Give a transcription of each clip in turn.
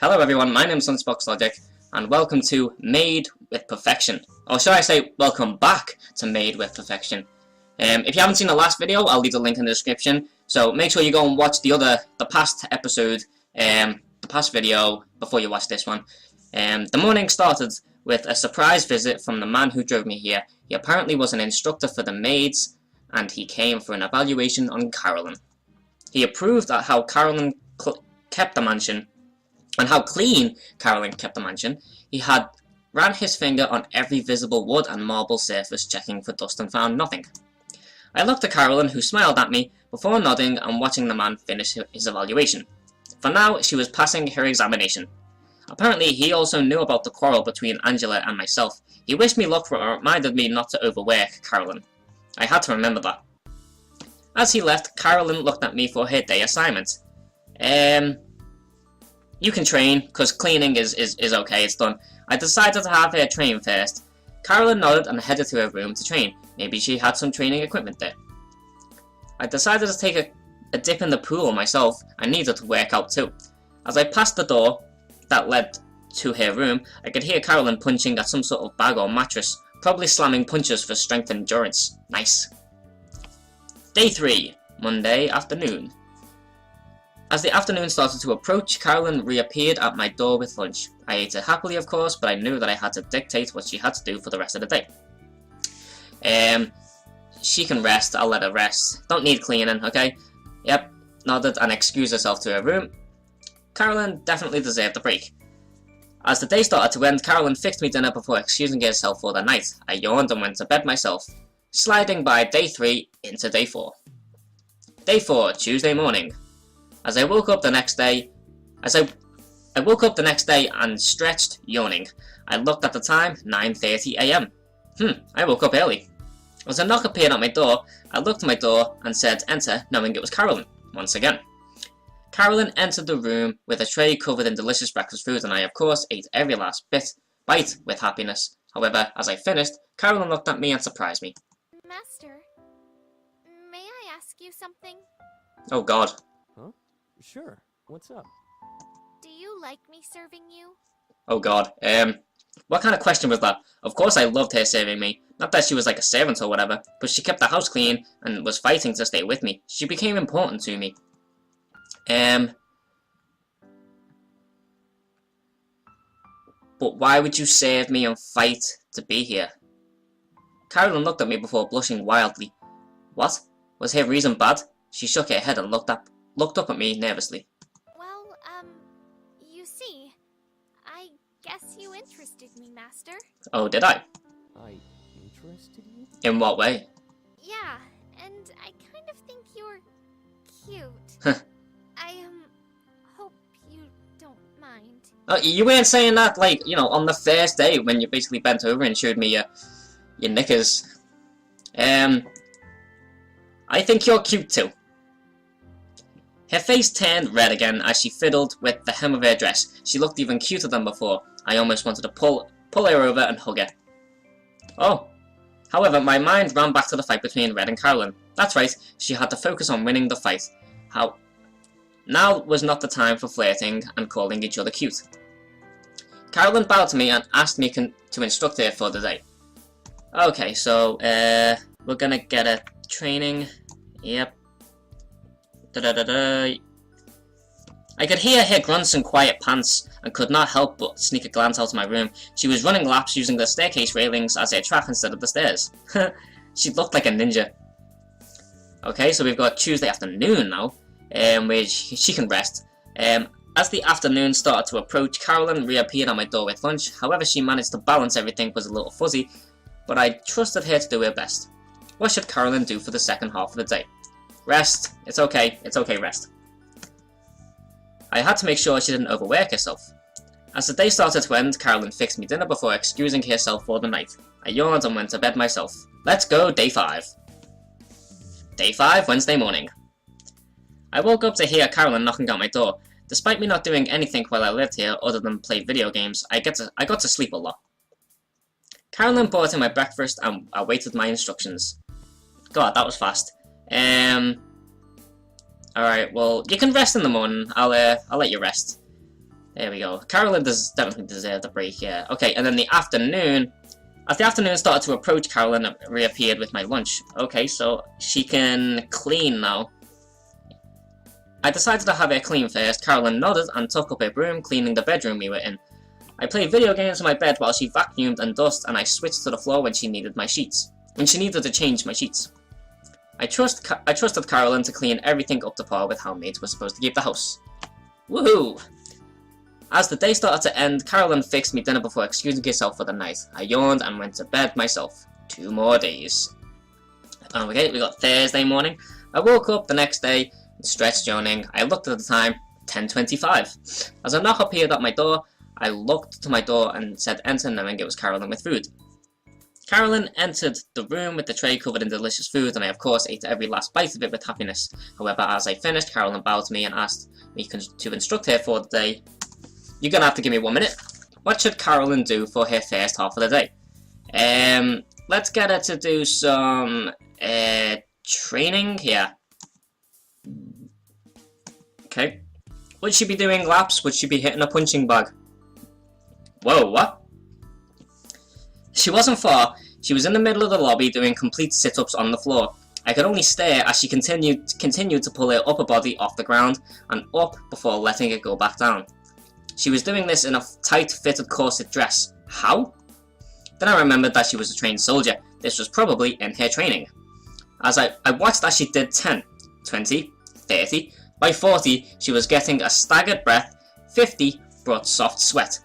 Hello everyone, my name is Lunchbox Logic, and welcome to Maid with Perfection. Or should I say, welcome back to Maid with Perfection. If you haven't seen the last video, I'll leave the link in the description, so make sure you go and watch the past episode, the past video, before you watch this one. The morning started with a surprise visit from the man who drove me here. He apparently was an instructor for the maids, and he came for an evaluation on Carolyn. He approved at how Carolyn kept the mansion, and how clean Carolyn kept the mansion. He had ran his finger on every visible wood and marble surface, checking for dust, and found nothing. I looked at Carolyn, who smiled at me, before nodding and watching the man finish his evaluation. For now, she was passing her examination. Apparently, he also knew about the quarrel between Angela and myself. He wished me luck, but reminded me not to overwork Carolyn. I had to remember that. As he left, Carolyn looked at me for her day assignment. You can train, because cleaning is okay, it's done. I decided to have her train first. Carolyn nodded and headed to her room to train. Maybe she had some training equipment there. I decided to take a dip in the pool myself. I needed to work out too. As I passed the door that led to her room, I could hear Carolyn punching at some sort of bag or mattress, probably slamming punches for strength and endurance. Nice. Day 3, Monday afternoon. As the afternoon started to approach, Carolyn reappeared at my door with lunch. I ate it happily, of course, but I knew that I had to dictate what she had to do for the rest of the day. She can rest, I'll let her rest. Don't need cleaning, okay? Yep, nodded and excused herself to her room. Carolyn definitely deserved a break. As the day started to end, Carolyn fixed me dinner before excusing herself for the night. I yawned and went to bed myself, sliding by day 3 into day 4. Day 4, Tuesday morning. As I woke up the next day, and stretched, yawning. I looked at the time, 9:30 AM. I woke up early. As a knock appeared at my door, I looked at my door and said enter, knowing it was Carolyn, once again. Carolyn entered the room with a tray covered in delicious breakfast food, and I of course ate every last bite with happiness. However, as I finished, Carolyn looked at me and surprised me. Master, may I ask you something? Oh god. Huh? Sure. What's up? Do you like me serving you? Oh god. What kind of question was that? Of course I loved her serving me. Not that she was like a servant or whatever, but she kept the house clean and was fighting to stay with me. She became important to me. But why would you serve me and fight to be here? Carolyn looked at me before blushing wildly. What? Was her reason bad? She shook her head and looked up at me nervously. Well, you see, I guess you interested me, Master. Oh, did I? I interested you? In what way? Yeah, and I kind of think you're cute. I, hope you don't mind. Oh, you weren't saying that, like, you know, on the first day when you basically bent over and showed me your knickers. I think you're cute too. Her face turned red again as she fiddled with the hem of her dress. She looked even cuter than before. I almost wanted to pull her over and hug her. Oh. However, my mind ran back to the fight between Red and Carolyn. That's right, she had to focus on winning the fight. Now was not the time for flirting and calling each other cute. Carolyn bowed to me and asked me to instruct her for the day. Okay, so, we're gonna get a training. Yep. I could hear her grunts and quiet pants, and could not help but sneak a glance out of my room. She was running laps using the staircase railings as her track instead of the stairs. She looked like a ninja. Okay, so we've got Tuesday afternoon now, where she can rest. As the afternoon started to approach, Carolyn reappeared at my door with lunch. However, she managed to balance everything was a little fuzzy, but I trusted her to do her best. What should Carolyn do for the second half of the day? Rest. It's okay, rest. I had to make sure she didn't overwork herself. As the day started to end, Carolyn fixed me dinner before excusing herself for the night. I yawned and went to bed myself. Let's go, day 5. Day 5, Wednesday morning. I woke up to hear Carolyn knocking at my door. Despite me not doing anything while I lived here other than play video games, I got to sleep a lot. Carolyn brought in my breakfast and awaited my instructions. God, that was fast. Alright, well, you can rest in the morning. I'll let you rest. There we go. Carolyn does definitely deserve the break, yeah. Okay, and then the afternoon. As the afternoon started to approach, Carolyn reappeared with my lunch. Okay, so she can clean now. I decided to have her clean first. Carolyn nodded and took up her broom, cleaning the bedroom we were in. I played video games in my bed while she vacuumed and dusted, and I switched to the floor when she needed my sheets. When she needed to change my sheets. I trusted Carolyn to clean everything up to par with how maids were supposed to keep the house. Woohoo! As the day started to end, Carolyn fixed me dinner before excusing herself for the night. I yawned and went to bed myself. 2 more days. Okay, we got Thursday morning. I woke up the next day, stretched yawning. I looked at the time, 10:25. As a knock appeared at my door, I looked to my door and said enter, knowing it was Carolyn with food. Carolyn entered the room with the tray covered in delicious food, and I of course ate every last bite of it with happiness. However, as I finished, Carolyn bowed to me and asked me to instruct her for the day. You're gonna have to give me 1 minute. What should Carolyn do for her first half of the day? Let's get her to do some training here. Okay. Would she be doing laps? Would she be hitting a punching bag? Whoa, what? She wasn't far. She was in the middle of the lobby doing complete sit-ups on the floor. I could only stare as she continued to pull her upper body off the ground and up before letting it go back down. She was doing this in a tight-fitted corset dress. How? Then I remembered that she was a trained soldier. This was probably in her training. As I watched as she did 10, 20, 30. By 40, she was getting a staggered breath. 50 brought soft sweat.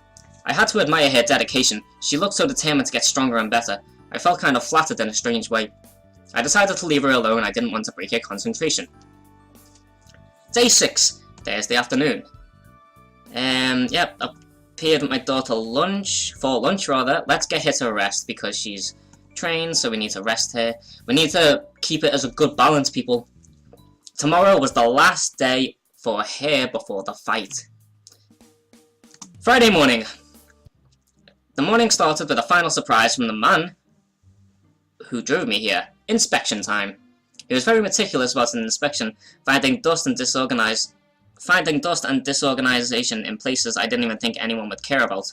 I had to admire her dedication. She looked so determined to get stronger and better. I felt kind of flattered in a strange way. I decided to leave her alone. I didn't want to break her concentration. Day 6, Thursday afternoon. Yep, appeared with my daughter for lunch rather. Let's get her to rest because she's trained, so we need to rest her. We need to keep it as a good balance, people. Tomorrow was the last day for her before the fight. Friday morning. The morning started with a final surprise from the man who drove me here. Inspection time. He was very meticulous about an inspection, finding dust and disorganization in places I didn't even think anyone would care about.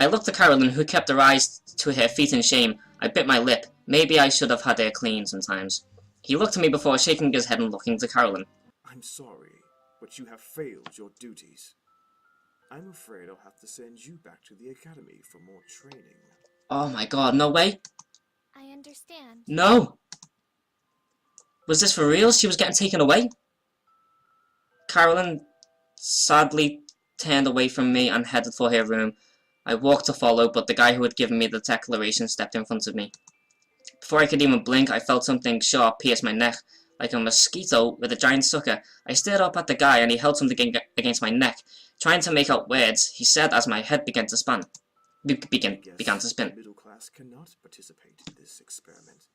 I looked at Carolyn, who kept her eyes to her feet in shame. I bit my lip. Maybe I should have had her clean sometimes. He looked at me before shaking his head and looking to Carolyn. I'm sorry, but you have failed your duties. I'm afraid I'll have to send you back to the academy for more training. Oh my god, no way. I understand. No! Was this for real? She was getting taken away? Carolyn sadly turned away from me and headed for her room. I walked to follow, but the guy who had given me the declaration stepped in front of me. Before I could even blink, I felt something sharp pierce my neck, like a mosquito with a giant sucker. I stared up at the guy and he held something against my neck, trying to make out words. He said as my head began to spin. Began to spin. The middle class cannot participate in this experiment.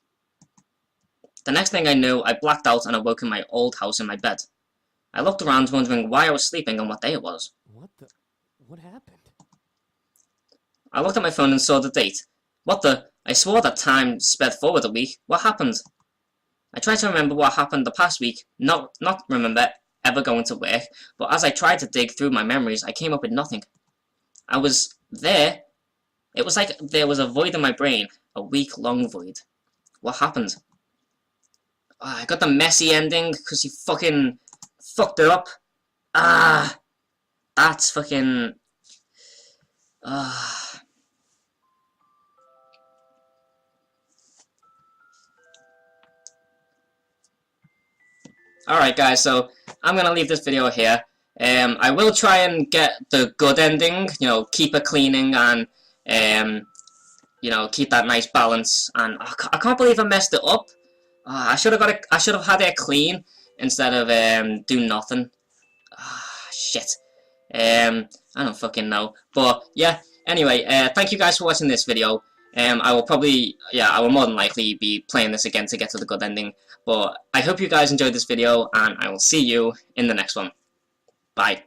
The next thing I knew, I blacked out and awoke in my old house in my bed. I looked around wondering why I was sleeping and what day it was. What happened? I looked at my phone and saw the date. What the? I swore that time sped forward a week. What happened? I tried to remember what happened the past week, not remember ever going to work, but as I tried to dig through my memories, I came up with nothing. I was there. It was like there was a void in my brain, a week-long void. What happened? Oh, I got the messy ending because he fucking fucked it up. Ah, that's fucking... Alright guys, so I'm gonna leave this video here. I will try and get the good ending, you know, keep it cleaning and, you know, keep that nice balance. And I can't believe I messed it up. I should have had it clean instead of do nothing. Shit. I don't fucking know. But yeah. Anyway, thank you guys for watching this video. I will more than likely be playing this again to get to the good ending. But I hope you guys enjoyed this video, and I will see you in the next one. Bye.